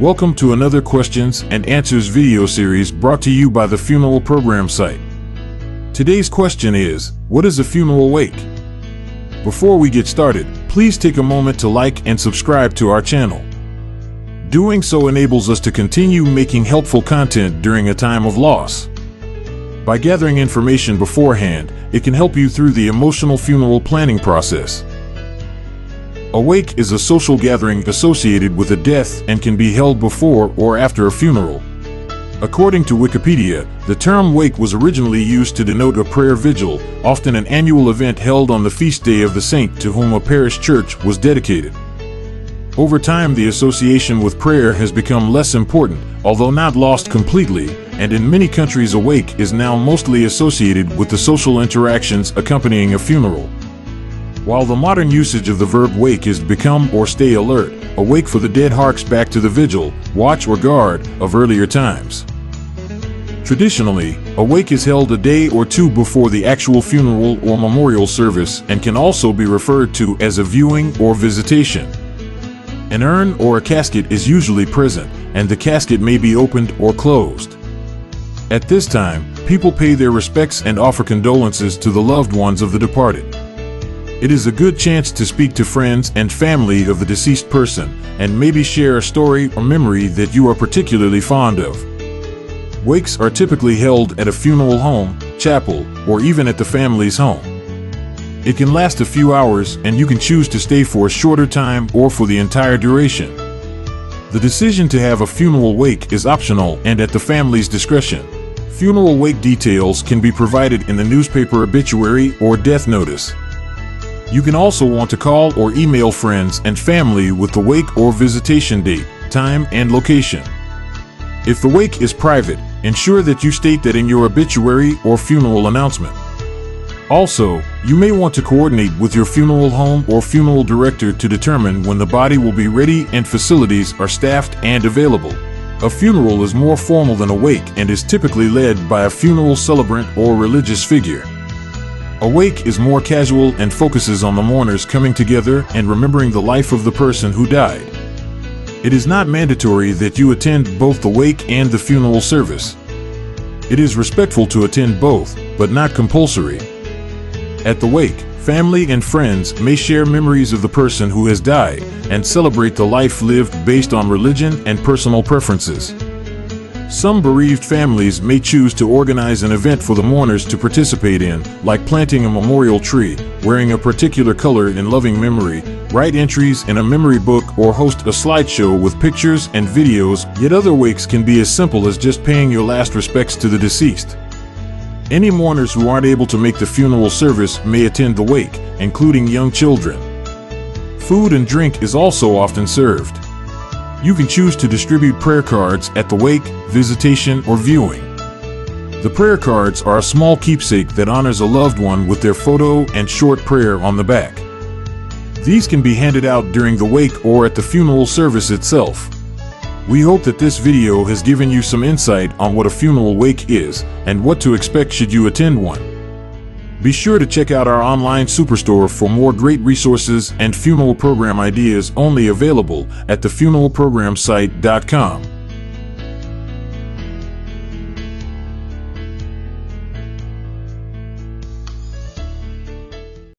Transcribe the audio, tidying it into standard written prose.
Welcome to another questions and answers video series brought to you by the funeral program site. Today's question is, what is a funeral wake? Before we get started, please take a moment to like and subscribe to our channel. Doing so enables us to continue making helpful content during a time of loss. By gathering information beforehand, it can help you through the emotional funeral planning process. A wake is a social gathering associated with a death and can be held before or after a funeral. According to Wikipedia, the term wake was originally used to denote a prayer vigil, often an annual event held on the feast day of the saint to whom a parish church was dedicated. Over time, the association with prayer has become less important, although not lost completely, and in many countries a wake is now mostly associated with the social interactions accompanying a funeral. While the modern usage of the verb wake is become or stay alert, a wake for the dead harks back to the vigil, watch or guard of earlier times. Traditionally, a wake is held a day or two before the actual funeral or memorial service and can also be referred to as a viewing or visitation. An urn or a casket is usually present, and the casket may be opened or closed. At this time, people pay their respects and offer condolences to the loved ones of the departed. It is a good chance to speak to friends and family of the deceased person and maybe share a story or memory that you are particularly fond of. Wakes are typically held at a funeral home, chapel, or even at the family's home. It can last a few hours, and you can choose to stay for a shorter time or for the entire duration. The decision to have a funeral wake is optional and at the family's discretion. Funeral wake details can be provided in the newspaper obituary or death notice. You can also want to call or email friends and family with the wake or visitation date, time, and location. If the wake is private, ensure that you state that in your obituary or funeral announcement. Also, you may want to coordinate with your funeral home or funeral director to determine when the body will be ready and facilities are staffed and available. A funeral is more formal than a wake and is typically led by a funeral celebrant or religious figure. A wake is more casual and focuses on the mourners coming together and remembering the life of the person who died. It is not mandatory that you attend both the wake and the funeral service. It is respectful to attend both, but not compulsory. At the wake, family and friends may share memories of the person who has died and celebrate the life lived based on religion and personal preferences. Some bereaved families may choose to organize an event for the mourners to participate in, like planting a memorial tree, wearing a particular color in loving memory, write entries in a memory book, or host a slideshow with pictures and videos. Yet other wakes can be as simple as just paying your last respects to the deceased. Any mourners who aren't able to make the funeral service may attend the wake, including young children. Food and drink is also often served. You can choose to distribute prayer cards at the wake, visitation, or viewing. The prayer cards are a small keepsake that honors a loved one with their photo and short prayer on the back. These can be handed out during the wake or at the funeral service itself. We hope that this video has given you some insight on what a funeral wake is and what to expect should you attend one. Be sure to check out our online superstore for more great resources and funeral program ideas only available at thefuneralprogramsite.com.